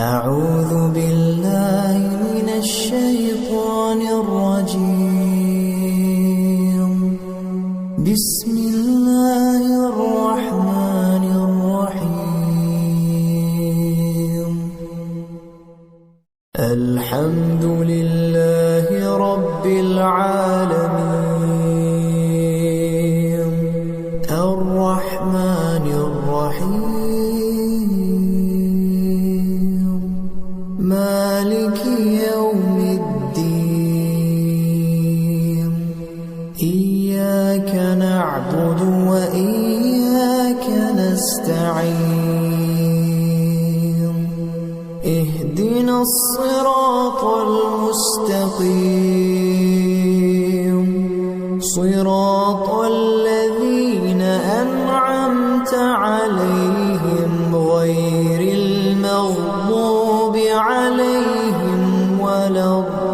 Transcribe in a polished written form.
أعوذ بالله من الشيطان الرجيم. بسم الله الرحمن الرحيم. الحمد لله رب العالمين الرحمن الرحيم مالك يوم الدين. إياك نعبد وإياك نستعين. اهدنا الصراط المستقيم صراط الذين أنعمت عليهم غير المغضوب عليهم ولا الضالين.